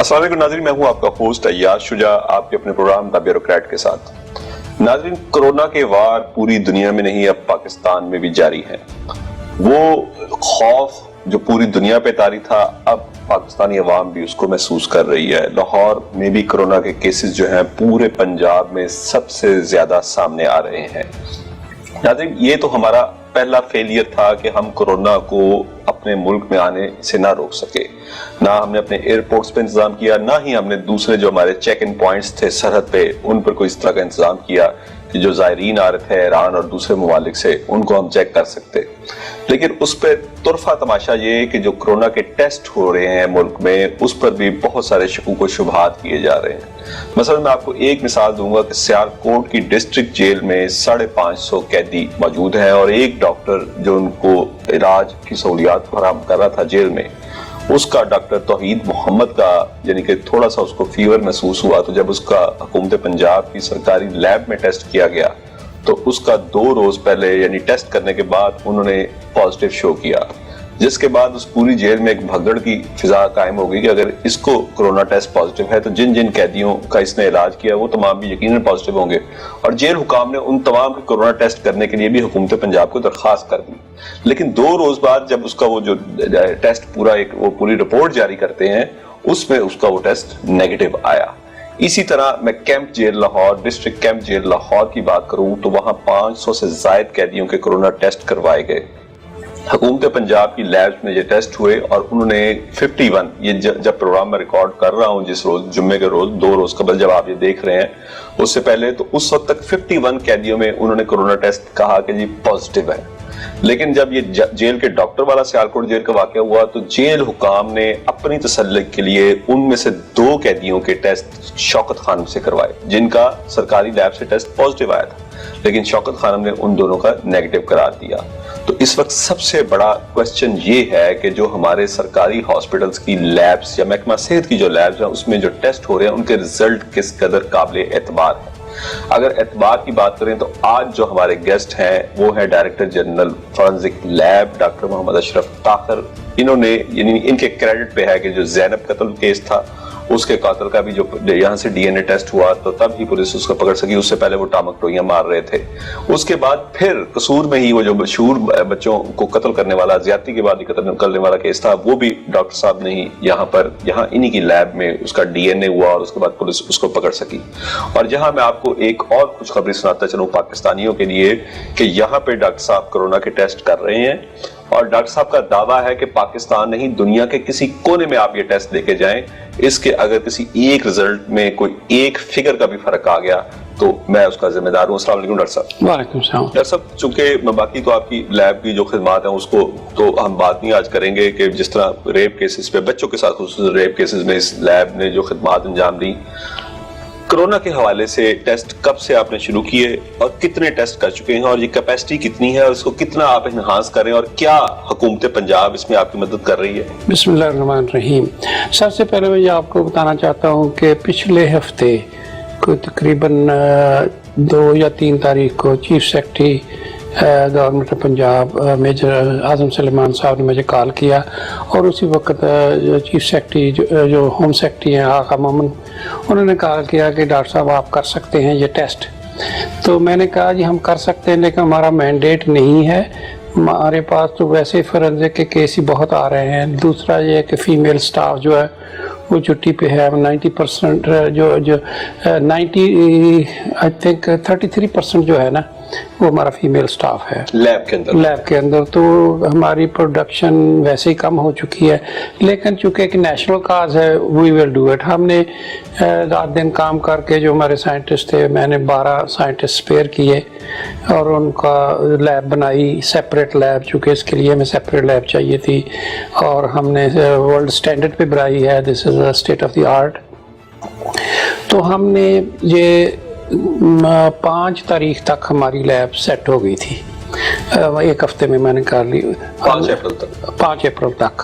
السلام علیکم ناظرین، میں ہوں آپ کا ہوسٹ ایاز شجاع، آپ کے اپنے پروگرام دا بیوروکریٹ کے ساتھ۔ ناظرین، کورونا کے وار پوری دنیا میں نہیں، اب پاکستان میں بھی جاری ہے۔ وہ خوف جو پوری دنیا پہ طاری تھا، اب پاکستانی عوام بھی اس کو محسوس کر رہی ہے۔ لاہور میں بھی کورونا کے کیسز جو ہیں پورے پنجاب میں سب سے زیادہ سامنے آ رہے ہیں۔ ناظرین، یہ تو ہمارا پہلا فیلئر تھا کہ ہم کورونا کو اپنے ملک میں آنے سے نہ روک سکے۔ نہ ہم نے اپنے ایئرپورٹس پہ انتظام کیا، نہ ہی ہم نے دوسرے جو ہمارے چیک ان پوائنٹس تھے سرحد پہ ان پر کوئی اس طرح کا انتظام کیا کہ جو زائرین آ رہے تھے ایران اور دوسرے ممالک سے ان کو ہم چیک کر سکتے۔ لیکن اس پہ طرفہ تماشا یہ کہ جو کورونا کے ٹیسٹ ہو رہے ہیں ملک میں، اس پر بھی بہت سارے شکوک و شبہات کیے جا رہے ہیں۔ مثلا میں آپ کو ایک مثال دوں گا کہ سیالکوٹ کی ڈسٹرکٹ جیل میں 550 قیدی موجود ہیں، اور ایک ڈاکٹر جو ان کو علاج کی سہولیات فراہم کر رہا تھا جیل میں، اس کا ڈاکٹر توحید محمد کا یعنی کہ تھوڑا سا اس کو فیور محسوس ہوا، تو جب اس کا حکومت پنجاب کی سرکاری لیب میں ٹیسٹ کیا گیا تو اس کا 2 روز پہلے یعنی ٹیسٹ کرنے کے بعد انہوں نے پازیٹیو شو کیا، جس کے بعد اس پوری جیل میں ایک بھگدڑ کی فضا قائم ہو گئی کہ اگر اس کو کورونا ٹیسٹ پازیٹیو ہے تو جن جن قیدیوں کا اس نے علاج کیا وہ تمام بھی یقیناً پازیٹیو ہوں گے، اور جیل حکام نے ان تمام کے کورونا ٹیسٹ کرنے کے لیے بھی حکومت پنجاب کو درخواست کر دی۔ لیکن 2 روز بعد جب اس کا وہ جو ٹیسٹ وہ پوری رپورٹ جاری کرتے ہیں، اس میں اس کا وہ ٹیسٹ نیگیٹو آیا۔ اسی طرح میں camp jail Lahore, district camp jail Lahore کی بات کروں تو وہاں 500 سے زائد قیدیوں کے کورونا ٹیسٹ کروائے گئے۔ حکومت پنجاب کی لیبز میں یہ ٹیسٹ ہوئے اور انہوں نے 51، یہ جب پروگرام میں ریکارڈ کر رہا ہوں جس روز جمعے کے روز 2 روز قبل جب آپ یہ دیکھ رہے ہیں، اس سے پہلے تو اس وقت تک 51 قیدیوں میں انہوں نے کورونا ٹیسٹ کہا کہ جی پازیٹیو ہے۔ لیکن جب یہ جیل کے ڈاکٹر والا سیالکوٹ جیل کا واقعہ ہوا تو جیل حکام نے اپنی تسلی کے لیے ان میں سے 2 قیدیوں کے ٹیسٹ شوکت خانم سے کروائے جن کا سرکاری لیب سے ٹیسٹ پازیٹیو آیا تھا، لیکن شوکت خانم نے ان دونوں کا نیگیٹو قرار دیا۔ تو اس وقت سب سے بڑا کوسچن یہ ہے کہ جو ہمارے سرکاری ہاسپٹلز کی لیبز یا محکمہ صحت کی جو لیبز ہیں اس میں جو ٹیسٹ ہو رہے ہیں ان کے رزلٹ کس قدر قابل اعتبار ہے۔ اگر اعتبار کی بات کریں تو آج جو ہمارے گیسٹ ہیں وہ ہے director general forensic lab doctor Muhammad Ashraf Tahir. انہوں نے یعنی ان کے کریڈٹ پہ ہے کہ جو زینب قتل کیس تھا اس کے قاتل کا بھی جو یہاں سے ڈی این اے ٹیسٹ ہوا تو تب ہی پولیس اس کو پکڑ سکی، اس سے پہلے وہ ٹامک ٹوئیاں مار رہے تھے۔ اس کے بعد پھر قصور میں ہی وہ جو مشہور بچوں کو قتل کرنے والا، زیادتی کے بعد ہی قتل کرنے والا کیس تھا، وہ بھی ڈاکٹر صاحب نے ہی یہاں انہی کی لیب میں اس کا ڈی این اے ہوا اور اس کے بعد پولیس اس کو پکڑ سکی۔ اور جہاں میں آپ کو ایک اور خوشخبری سناتا چلوں پاکستانیوں کے لیے کہ یہاں پہ ڈاکٹر صاحب کورونا کے ٹیسٹ کر رہے ہیں، اور ڈاکٹر صاحب کا دعویٰ ہے کہ پاکستان نہیں دنیا کے کسی کونے میں آپ یہ ٹیسٹ لے کے جائیں، اس کے اگر کسی ایک رزلٹ میں کوئی ایک فگر کا بھی فرق آ گیا تو میں اس کا ذمہ دار ہوں۔ السلام علیکم ڈاکٹر صاحب۔ وعلیکم السلام۔ ڈاکٹر صاحب، چونکہ باقی تو آپ کی لیب کی جو خدمات ہیں اس کو تو ہم بات نہیں آج کریں گے کہ جس طرح ریپ کیسز پہ بچوں کے ساتھ خصوصاً ریپ کیسز میں اس لیب نے جو خدمات انجام دی، کورونا کے حوالے سے ٹیسٹ کب سے آپ نے شروع کیے اور کتنے ٹیسٹ کر چکے ہیں، اور یہ کیپیسٹی کتنی ہے اور اس کو کتنا آپ انہانس کریں، اور کیا حکومت پنجاب اس میں آپ کی مدد کر رہی ہے؟ بسم اللہ الرحمن الرحیم۔ سب سے پہلے میں یہ آپ کو بتانا چاہتا ہوں کہ پچھلے ہفتے کوئی تقریباً 2 یا 3 تاریخ کو chief secretary government Punjab major Azam Sulaiman صاحب نے مجھے کال کیا، اور اسی وقت چیف سیکرٹری جو ہوم سیکرٹری ہیں آقا مومن، انہوں نے کہا کیا کہ ڈاکٹر صاحب آپ کر سکتے ہیں یہ ٹیسٹ۔ تو میں نے کہا جی ہم کر سکتے ہیں لیکن ہمارا مینڈیٹ نہیں ہے، ہمارے پاس تو ویسے فرنزک کے کیس ہی بہت آ رہے ہیں۔ دوسرا یہ کہ فیمیل سٹاف جو ہے وہ چھٹی پہ ہے، 90% جو 33% جو ہے نا وہ ہمارا فیمیل سٹاف ہے لیب کے اندر، تو ہماری پروڈکشن ویسے ہی کم ہو چکی ہے۔ لیکن چونکہ ایک نیشنل کاز ہے وی ول ڈو اٹ۔ ہم نے رات دن کام کر کے جو ہمارے سائنٹسٹ تھے، میں نے 12 سائنٹسٹ اسپیئر کیے اور ان کا لیب بنائی، سیپریٹ لیب، چونکہ اس کے لیے ہمیں سیپریٹ لیب چاہیے تھی، اور ہم نے ورلڈ اسٹینڈرڈ پہ بنائی ہے، دس از اسٹیٹ آف دی آرٹ۔ تو ہم نے یہ 5 تاریخ تک ہماری لیب سیٹ ہو گئی تھی، 1 ہفتے میں نے کر لی، 5 اپریل تک۔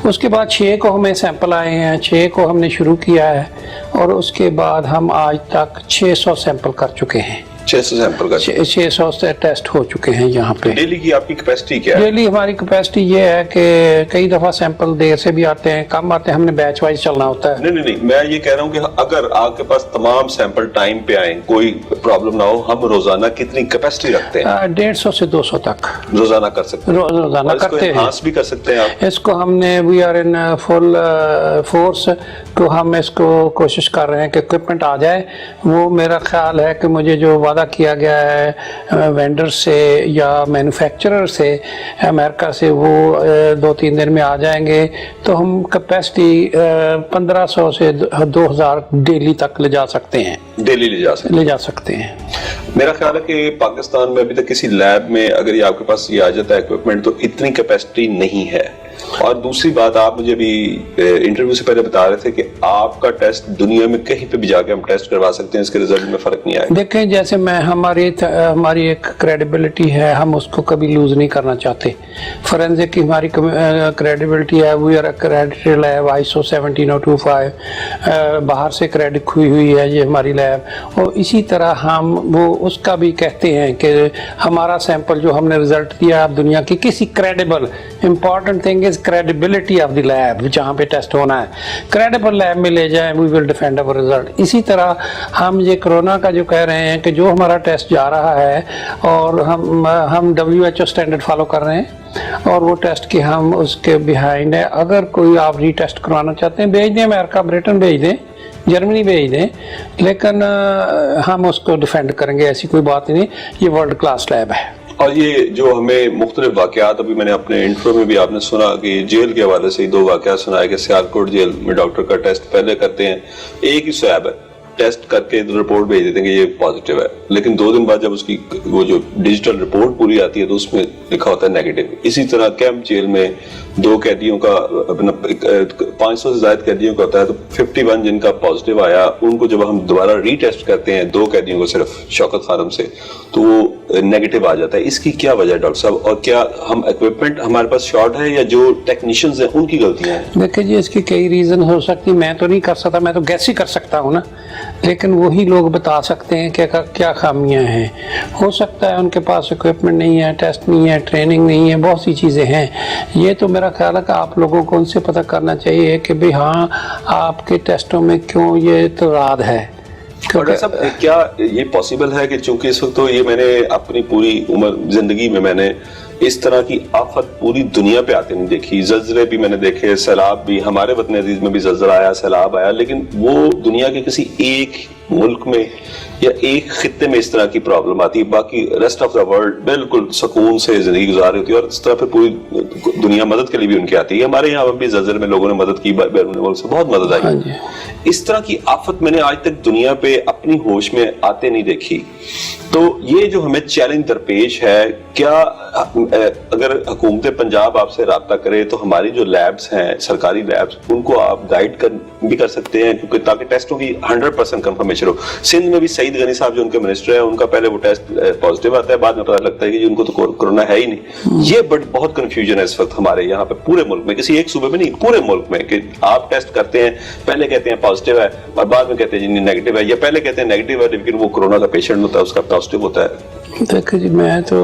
اس کے بعد 6 کو ہمیں سیمپل آئے ہیں، 6 کو ہم نے شروع کیا ہے، اور اس کے بعد ہم آج تک 600 سیمپل کر چکے ہیں۔ 600 सैंपल का 600 से टेस्ट हो चुके हैं यहाँ पे। डेली की आपकी कैपेसिटी क्या है? डेली हमारी कैपेसिटी ये है कि कई दफा सैंपल देर से भी आते हैं, कम आते हैं, हमने बैच वाइज चलना होता है। नहीं, मैं ये कह रहा हूँ कि अगर आपके पास तमाम सैंपल टाइम पे आए, कोई प्रॉब्लम ना हो, हम रोजाना कितनी कैपेसिटी रखते हैं? 150 से 200 तक रोजाना कर सकते हैं। रोजाना करते हैं। भी कर सकते हैं आप इसको हमने we are in full force तो हम इसको कोशिश कर रहे हैं कि इक्विपमेंट आ जाए। वो मेरा ख्याल है कि मुझे जो वादा किया गया है वेंडर से या मैन्युफैक्चरर से अमेरिका से, वो 2-3 दिन में आ जाएंगे तो हम कैपेसिटी 1500 से 2000 डेली तक ले जा सकते हैं। डेली ले जा सकते हैं। मेरा ख्याल है कि पाकिस्तान में अभी तक किसी लैब में अगर ये आपके पास ये आ जाता है इक्विपमेंट तो इतनी कैपेसिटी नहीं है। और दूसरी बात, आप मुझे भी इंटरव्यू से पहले बता रहे थे कि आपका टेस्ट दुनिया में कहीं पे भी जाके हम टेस्ट करवा सकते हैं, इसके रिजल्ट में फर्क नहीं आएगा। देखें, जैसे हमारी एक क्रेडिबिलिटी है, हम उसको कभी लूज नहीं करना चाहते। फोरेंसिक की हमारी क्रेडिबिलिटी है, we are credited lab ISO 17025, बाहर से क्रेडिट हुई है ये हमारी लैब। और इसी तरह हम वो उसका भी कहते हैं कि हमारा सैंपल जो हमने रिजल्ट दिया दुनिया की किसी credible, important thing is credibility of the lab, जहाँ पे टेस्ट होना है क्रेडिबल लैब में ले जाएं, we will defend our result. इसी तरह हम ये कोरोना का जो कह रहे हैं कि जो हमारा टेस्ट जा रहा है और हम WHO स्टैंडर्ड फॉलो कर रहे हैं और वो टेस्ट की हम उसके बिहाइंड है। अगर कोई आप रीटेस्ट करवाना चाहते हैं, भेज दें, अमेरिका ब्रिटेन भेज दें, जर्मनी भेज दें, लेकिन हम उसको डिफेंड करेंगे, ऐसी कोई बात नहीं। ये वर्ल्ड क्लास लैब है। और ये जो हमें मुख्तलिफ वाक़यात, अभी मैंने अपने इंट्रो में भी आपने सुना कि जेल के हवाले से 2 वाक़यात सुनाए कि सियालकोट जेल में डॉक्टर का टेस्ट पहले करते हैं, एक ही स्वैब है, टेस्ट करके रिपोर्ट भेज देते हैं कि ये पॉजिटिव है, लेकिन 2 दिन बाद जब उसकी वो जो डिजिटल रिपोर्ट पूरी आती है तो उसमें लिखा होता है नेगेटिव। इसी तरह कैंप जेल में 2 कैदियों का, 500 से ज्यादा कैदियों का होता है, तो 51 जिनका पॉजिटिव आया उनको जब हम दोबारा रीटेस्ट करते हैं 2 कैदियों को सिर्फ शौकत खानम से, तो वो नेगेटिव आ जाता है। इसकी क्या वजह है डॉक्टर साहब? और क्या हम इक्विपमेंट हमारे पास शॉर्ट है या जो टेक्नीशियंस हैं उनकी गलतियां हैं? देखिए जी, इसकी कई रीजन हो सकती, मैं तो नहीं कर सकता, मैं तो गैस ही कर सकता हूँ ना, लेकिन वही लोग बता सकते हैं कि क्या खामियां हैं। हो सकता है उनके पास इक्विपमेंट नहीं है, टेस्ट नहीं है, ट्रेनिंग नहीं है, बहुत सी चीज़ें हैं। ये तो मेरा ख्याल है कि आप लोगों को उनसे पता करना चाहिए कि भाई हाँ, आपके टेस्टों में क्यों ये तजाद है। डॉक्टर साहब, क्या ये पॉसिबल है कि चूंकि इस वक्त तो ये मैंने अपनी पूरी उम्र जिंदगी में मैंने इस तरह की आफत पूरी दुनिया पे आते नहीं देखी, ज़लज़ले भी मैंने देखे, सैलाब भी, हमारे वतन अजीज में भी ज़लज़ला आया, सैलाब आया, लेकिन वो दुनिया के किसी एक मुल्क में या एक खित्ते में इस तरह की प्रॉब्लम आती है, बाकी रेस्ट ऑफ द वर्ल्ड बिल्कुल सुकून से जिंदगी गुजार रही होती है और इस तरह फिर पूरी दुनिया मदद के लिए भी उनकी आती है। हमारे यहाँ भी ज़लज़ले में लोगों ने मदद की, बैरून मुल्क से बहुत मदद आई। इस तरह की आफत मैंने आज तक दुनिया पे अपनी होश में आते नहीं देखी। तो ये जो हमें चैलेंज दरपेश है, क्या अगर हुकूमत पंजाब आपसे राब्ता करे तो हमारी जो लैब्स हैं, सरकारी लैब्स, उनको आप गाइड भी कर सकते हैं, क्योंकि ताकि टेस्टों की 100% कंफर्मेशन हो। सिंध में भी सईद गनी साहब जो उनके मिनिस्टर हैं, उनका पहले वो टेस्ट पॉजिटिव आता है, बाद में पता लगता है कि उनको तो कोरोना है ही नहीं। ये बहुत कंफ्यूजन है इस वक्त हमारे यहाँ पे पूरे मुल्क में, किसी एक सूबे में नहीं, पूरे मुल्क में, कि आप टेस्ट करते हैं, पहले कहते हैं पॉजिटिव है और बाद में कहते हैं नेगेटिव है, या पहले कहते हैं नेगेटिव है लेकिन वो कोरोना का पेशेंट होता है, उसका पॉजिटिव होता है। देखिए जी, मैं तो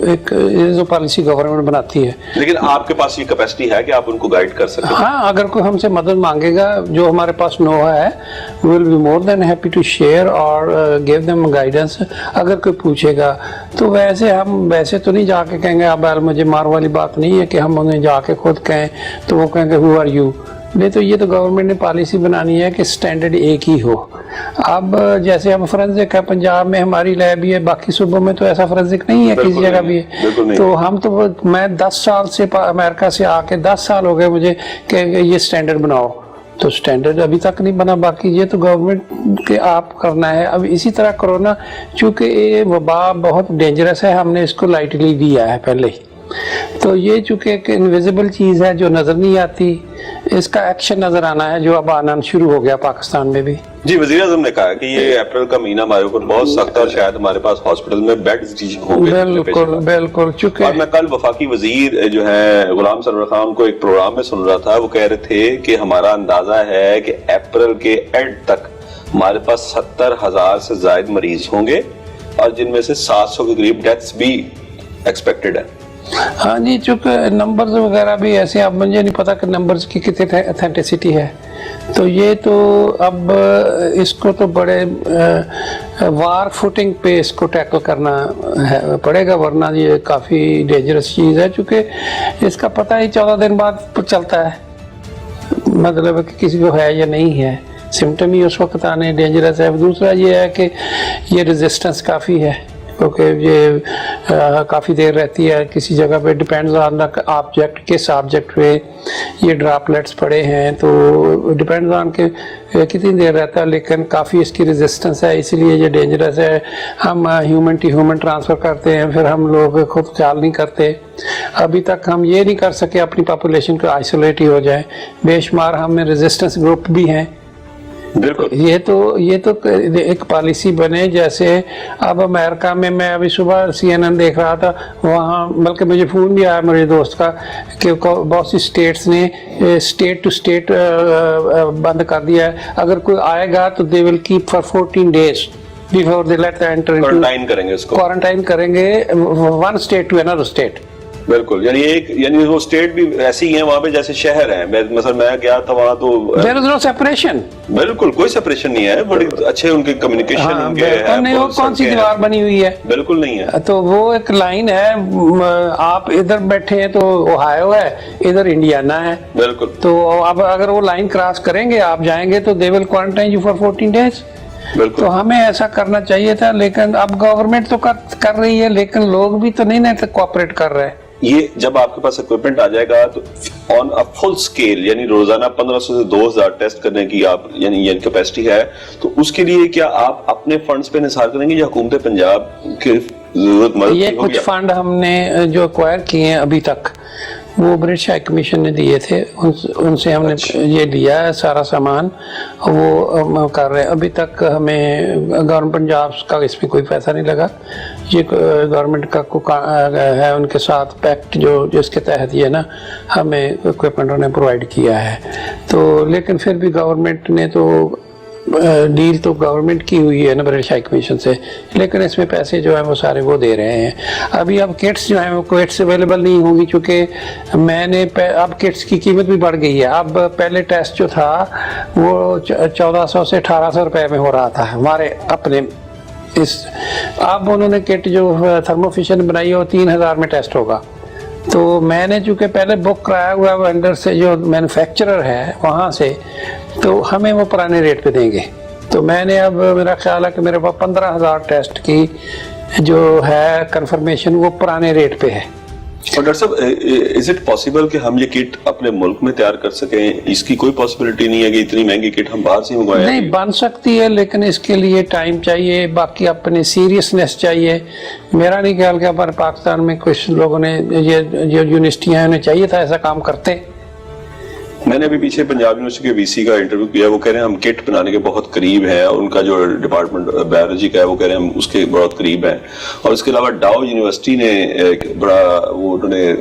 एक ये जो पॉलिसी गवर्नमेंट बनाती है, लेकिन आपके पास ये कैपेसिटी है कि आप उनको गाइड कर सकते हैं? हाँ, अगर कोई हमसे मदद मांगेगा, जो हमारे पास नो है, will be more than happy to share और गिव देम गाइडेंस। अगर कोई पूछेगा तो वैसे तो नहीं जाके कहेंगे अब यार मुझे मार वाली बात नहीं है कि हम उन्हें जाके खुद कहें तो वो कहेंगे हु आर यू। नहीं, तो ये तो गवर्नमेंट ने पॉलिसी बनानी है कि स्टैंडर्ड एक ही हो। अब जैसे हम फोरेंसिक है, पंजाब में हमारी लैब भी है, बाकी सूबों में तो ऐसा फोरेंसिक नहीं है, किसी जगह भी है। तो हम तो मैं 10 साल से अमेरिका से आके 10 साल हो गए मुझे कि ये स्टैंडर्ड बनाओ, तो स्टैंडर्ड अभी तक नहीं बना। बाकी ये तो गवर्नमेंट के आप करना है। अब इसी तरह कोरोना, चूंकि ये वबा बहुत डेंजरस है, हमने इसको लाइटली लिया है पहले ही, तो ये चूंकि एक इनविजिबल चीज है जो नजर नहीं आती, इसका एक्शन नजर आना है जो अब आना शुरू हो गया पाकिस्तान में भी। जी, वज़ीर आज़म ने कहा कि ये अप्रैल का महीना हमारे ऊपर बहुत सख्त है और शायद हमारे पास हॉस्पिटल में बेड्स होंगे। बिल्कुल। चूंकि और मैं कल वफाकी वजीर जो है गुलाम सरवर खान को एक प्रोग्राम में सुन रहा था, वो कह रहे थे कि हमारा अंदाजा है कि अप्रैल के एंड तक हमारे पास 70,000 से ज्यादा मरीज होंगे اور جن میں سے 700 کے قریب ڈیتھس بھی ایکسپیکٹڈ ہیں. ہاں جی، چونکہ نمبرز وغیرہ بھی ایسے، اب مجھے نہیں پتا کہ نمبرز کی کتنی اتھینٹسٹی ہے، تو یہ تو اب اس کو تو بڑے وار فوٹنگ پہ اس کو ٹیکل کرنا پڑے گا، ورنہ یہ کافی ڈینجرس چیز ہے، چونکہ اس کا پتہ ہی 14 دن بعد چلتا ہے، مطلب کہ کسی کو ہے یا نہیں ہے، سمٹم ہی اس وقت آنے ڈینجرس ہے. دوسرا یہ ہے کہ یہ ریزسٹنس کافی ہے، کیونکہ یہ کافی دیر رہتی ہے کسی جگہ پہ، ڈپینڈز آن دا آبجیکٹ، کس آبجیکٹ پہ یہ ڈراپلیٹس پڑے ہیں، تو ڈپینڈز آن کہ کتنی دیر رہتا ہے، لیکن کافی اس کی ریزسٹنس ہے، اس لیے یہ ڈینجرس ہے. ہم ہیومن ٹو ہیومن ٹرانسفر کرتے ہیں، پھر ہم لوگ خود خیال نہیں کرتے. ابھی تک ہم یہ نہیں کر سکے اپنی پاپولیشن کو آئسولیٹ ہی ہو جائے، بے شمار ہم میں ریزسٹنس گروپ بھی ہیں. بالکل یہ تو ایک پالیسی بنے، جیسے اب امریکہ میں ابھی صبح CNN دیکھ رہا تھا، وہاں بلکہ مجھے فون بھی آیا میرے دوست کا کہ بہت سی اسٹیٹس نے اسٹیٹ ٹو اسٹیٹ بند کر دیا ہے، اگر کوئی آئے گا تو they will keep for 14 days before they let them enter into quarantine کریں گے اس کو، کوارنٹائن کریں گے one state to another state. بالکل. یعنی وہ اسٹیٹ بھی ایسی ہی ہیں وہاں پہ جیسے شہر ہیں. مثلا میں گیا تھا وہاں تو There is no separation. بالکل کوئی سپریشن نہیں ہے، بڑی اچھے ان کے کمیونیکیشن ان کے ہے. نہیں، وہ کون سی دیوار بنی ہوئی ہے؟ بالکل نہیں ہے. تو وہ ایک لائن ہے، آپ ادھر بیٹھے ہیں تو اوہایو ہے، ادھر انڈیانا ہے. بالکل. تو اب اگر وہ لائن کراس کریں گے، آپ جائیں گے تو they will quarantine you for 14 days. بالکل. تو ہمیں ایسا کرنا چاہیے تھا، لیکن اب گورنمنٹ تو کر رہی ہے، لیکن لوگ بھی تو نہیں کوآپریٹ کر رہے. یہ جب آپ کے پاس اکوپمنٹ آ جائے گا تو آن ا فل اسکیل، یعنی روزانہ 1500 سے 2000 ٹیسٹ کرنے کی آپ یعنی کیپیسٹی ہے، تو اس کے لیے کیا آپ اپنے فنڈز پہ انحصار کریں گے یا حکومت پنجاب کی ضرورت مدد یہ کچھ فنڈ ہم نے جو ایکوائر کیے ہیں ابھی تک، وہ برٹش ہائی کمیشن نے دیے تھے، ان سے ہم نے یہ لیا ہے سارا سامان، وہ ہم کر رہے ہیں. ابھی تک ہمیں گورنمنٹ پنجاب کا اس میں کوئی پیسہ نہیں لگا، یہ گورنمنٹ کا ہے ان کے ساتھ پیکٹ جو جس کے تحت یہ نا ہمیں اکوپمنٹ نے پرووائڈ کیا ہے. تو لیکن پھر بھی گورنمنٹ نے تو ڈیل تو گورنمنٹ کی ہوئی ہے نا برٹش ہائی کمیشن سے، لیکن اس میں پیسے جو ہیں وہ سارے وہ دے رہے ہیں. ابھی اب کٹس جو ہیں وہ کٹس اویلیبل نہیں ہوں گی، چونکہ میں نے اب کٹس کی قیمت بھی بڑھ گئی ہے. اب پہلے ٹیسٹ جو تھا وہ 1400 سے 1800 روپے میں ہو رہا تھا ہمارے اپنے اب انہوں نے کٹ جو تھرمو فشر نے بنائی ہے وہ 3000 میں ٹیسٹ ہوگا. تو میں نے چونکہ پہلے بک کرایا ہوا وینڈر سے جو مینوفیکچرر ہے وہاں سے، تو ہمیں وہ پرانے ریٹ پہ دیں گے. تو میں نے اب میرا خیال ہے کہ میرے پاس 15000 ٹیسٹ کی جو ہے کنفرمیشن وہ پرانے ریٹ پہ ہے. اور ڈاکٹر صاحب از اٹ پاسبل کہ ہم یہ کٹ اپنے ملک میں تیار کر سکیں؟ اس کی کوئی پاسبلٹی نہیں ہے کہ اتنی مہنگی کٹ ہم باہر سے منگوائیں؟ نہیں، بن سکتی ہے، لیکن اس کے لیے ٹائم چاہیے، باقی اپنے سیریسنیس چاہیے. میرا نہیں خیال کہ ہمارے پاکستان میں کچھ لوگوں نے یہ جو یونیورسٹیاں ہیں انہیں چاہیے تھا ایسا کام کرتے. میں نے ابھی پیچھے پنجاب یونیورسٹی کے VC کا انٹرویو کیا، وہ کہہ رہے ہیں ہم کٹ بنانے کے بہت قریب ہیں، اور ان کا جو ڈپارٹمنٹ بایولوجی کا ہے وہ کہہ رہے ہیں ہم اس کے بہت قریب ہیں. اور اس کے علاوہ ڈاؤ یونیورسٹی نے ایک بڑا وہ انہوں نے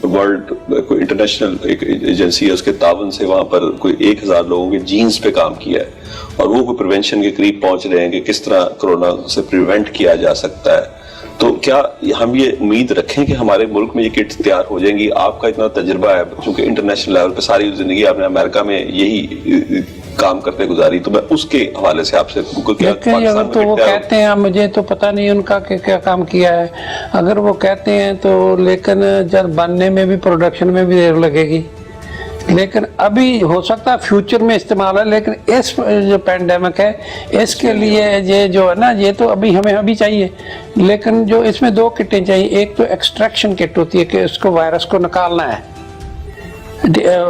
ورلڈ کوئی انٹرنیشنل ایک ایجنسی ہے اس کے تعاون سے وہاں پر کوئی 1000 لوگوں کے جینز پہ کام کیا ہے، اور وہ کوئی پریونشن کے قریب پہنچ رہے ہیں کہ کس طرح کرونا سے پریونٹ کیا جا سکتا ہے. تو کیا ہم یہ امید رکھیں کہ ہمارے ملک میں یہ کٹ تیار ہو جائیں گی؟ آپ کا اتنا تجربہ ہے، چونکہ انٹرنیشنل لیول پہ ساری زندگی آپ نے امریکہ میں یہی کام کرتے گزاری، تو میں اس کے حوالے سے آپ سے اگر تو وہ کہتے ہیں، مجھے تو پتہ نہیں ان کا کہ کیا کام کیا ہے، اگر وہ کہتے ہیں تو، لیکن جب بننے میں بھی پروڈکشن میں بھی دیر لگے گی. لیکن ابھی ہو سکتا ہے فیوچر میں استعمال ہے، لیکن اس جو پینڈیمک ہے اس کے لیے یہ جو ہے نا یہ تو ہمیں ابھی چاہیے. لیکن جو اس میں 2 کٹیں چاہیے، ایک تو ایکسٹریکشن کٹ ہوتی ہے کہ اس کو وائرس کو نکالنا ہے،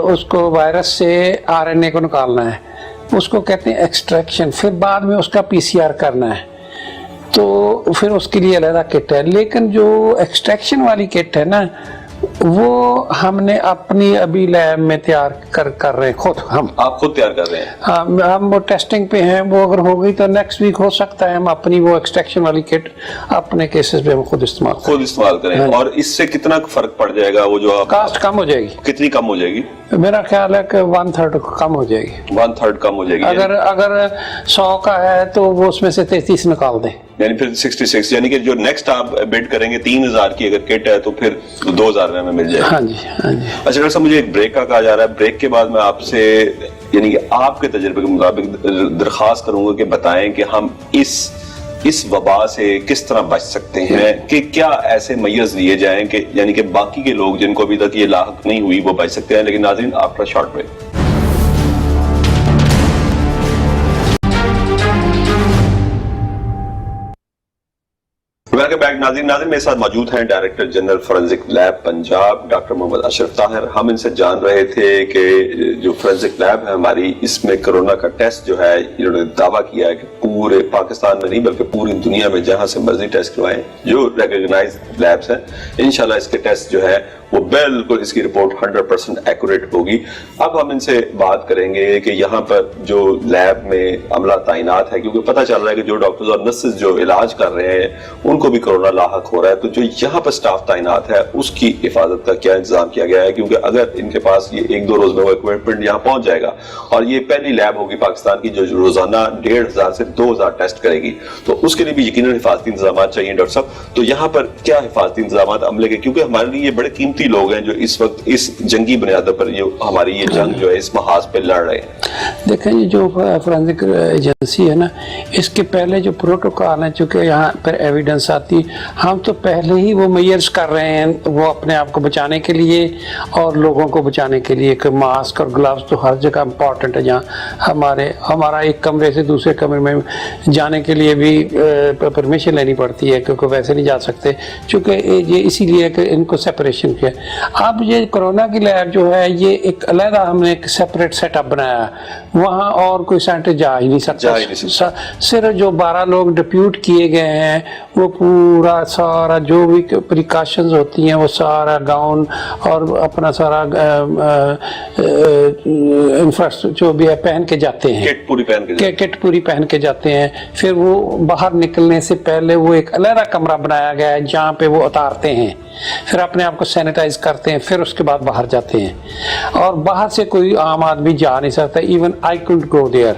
اس کو وائرس سے RNA کو نکالنا ہے، اس کو کہتے ہیں ایکسٹریکشن. پھر بعد میں اس کا PCR کرنا ہے، تو پھر اس کے لیے علیحدہ کٹ ہے. لیکن جو ایکسٹریکشن والی کٹ ہے نا وہ ہم نے اپنی ابھی لیب میں تیار کر رہے ہیں خود. آپ خود تیار کر رہے ہیں؟ ہاں، ہم وہ ٹیسٹنگ پہ ہیں. وہ اگر ہو گئی تو نیکسٹ ویک ہو سکتا ہے ہم اپنی وہ ایکسٹریکشن والی کٹ اپنے کیسز پہ ہم خود استعمال کریں. اور اس سے کتنا فرق پڑ جائے گا؟ وہ جو کاسٹ کم ہو جائے گی. کتنی کم ہو جائے گی؟ میرا خیال ہے کہ 1/3 کم ہو جائے گی. 1/3 کم ہو جائے گی. اگر 100 کا ہے تو وہ اس میں سے 33 نکال دیں. یعنی پھر 66 یعنی کہ جو نیکسٹ آپ بڈ کریں گے 3000 کی اگر کٹ ہے تو پھر 2000 میں ہمیں مل جائے گی. ہاں جی ہاں جی. اچھا ڈاکٹر صاحب مجھے ایک بریک کا کہا جا رہا ہے, بریک کے بعد میں آپ سے یعنی کہ آپ کے تجربے کے مطابق درخواست کروں گا کہ بتائیں کہ ہم اس وبا سے کس طرح بچ سکتے ہیں, کہ کیا ایسے میز لیے جائیں کہ یعنی کہ باقی کے لوگ جن کو ابھی تک یہ لاحق نہیں ہوئی وہ بچ سکتے ہیں. لیکن ناظرین after short break. Welcome back ناظرین میرے ساتھ موجود ہیں director general forensic lab Punjab doctor Muhammad Ashraf Tahir. ہم ان سے جان رہے تھے کہ جو فورینزک لیب ہے ہماری, اس میں کرونا کا ٹیسٹ جو ہے انہوں نے دعویٰ کیا ہے کہ پورے پاکستان میں نہیں بلکہ پوری دنیا میں جہاں سے مرضی ٹیسٹ کروائیں جو ریکگنائز لیبس ہیں, انشاءاللہ اس کے ٹیسٹ جو ہے وہ بالکل اس کی رپورٹ 100% ایکوریٹ ہوگی. اب ہم ان سے بات کریں گے کہ یہاں پر جو لیب میں عملہ تعینات ہے, کیونکہ پتہ چل رہا ہے کہ جو ڈاکٹرز اور نرسز جو علاج کر رہے ہیں ان کو بھی کرونا لاحق ہو رہا ہے, تو جو یہاں پر سٹاف تعینات ہے اس کی حفاظت کا کیا انتظام کیا گیا ہے, کیونکہ اگر ان کے پاس یہ 1-2 روز میں وہ اکوپمنٹ یہاں پہنچ جائے گا اور یہ پہلی لیب ہوگی پاکستان کی جو روزانہ 1500 سے 2000 ٹیسٹ کرے گی, تو اس کے لیے بھی یقیناً حفاظتی انتظامات چاہیے. ڈاکٹر صاحب تو یہاں پر کیا حفاظتی انتظامات عملے کے, کیونکہ ہمارے لیے یہ بڑے قیمتی لوگ ہیں جو اس وقت اس جنگی بنیادوں پر ہماری یہ جنگ جو ہے اس محاذ پہ لڑ رہے ہیں. دیکھیں یہ جو فورینزک ایجنسی ہے نا, اس کے پہلے جو پروٹوکول ہیں, چونکہ یہاں پر ایویڈنس آتی, ہم تو پہلے ہی وہ میئرز کر رہے ہیں وہ اپنے آپ کو بچانے کے لیے اور لوگوں کو بچانے کے لیے, کہ ماسک اور گلوز تو ہر جگہ امپورٹنٹ ہے. جہاں ہمارا ایک کمرے سے دوسرے کمرے میں جانے کے لیے بھی پرمیشن لینی پڑتی ہے, کیونکہ ویسے نہیں جا سکتے, چونکہ یہ اسی لیے کہ ان کو سیپریشن کیا. اب یہ کرونا کی لیب جو ہے یہ ایک علیحدہ ہم نے ایک سیپریٹ سیٹ اپ بنایا, وہاں اور کوئی سینٹر جا ہی نہیں سکتا. صرف جو 12 لوگ ڈپیوٹ کیے گئے ہیں وہ پورا سارا جو بھی پریکاشنز ہوتی ہیں وہ سارا گاؤن اور اپنا سارا انفراسٹرکچر جو بھی ہے پہن کے جاتے ہیں, کٹ پوری پہن کے جاتے ہیں. پھر وہ باہر نکلنے سے پہلے وہ ایک علیحدہ کمرہ بنایا گیا ہے جہاں پہ وہ اتارتے ہیں, پھر اپنے آپ کو سینیٹائز کرتے ہیں, پھر اس کے بعد باہر جاتے ہیں. اور باہر سے کوئی عام آدمی جا نہیں سکتا. Even I couldn't go there,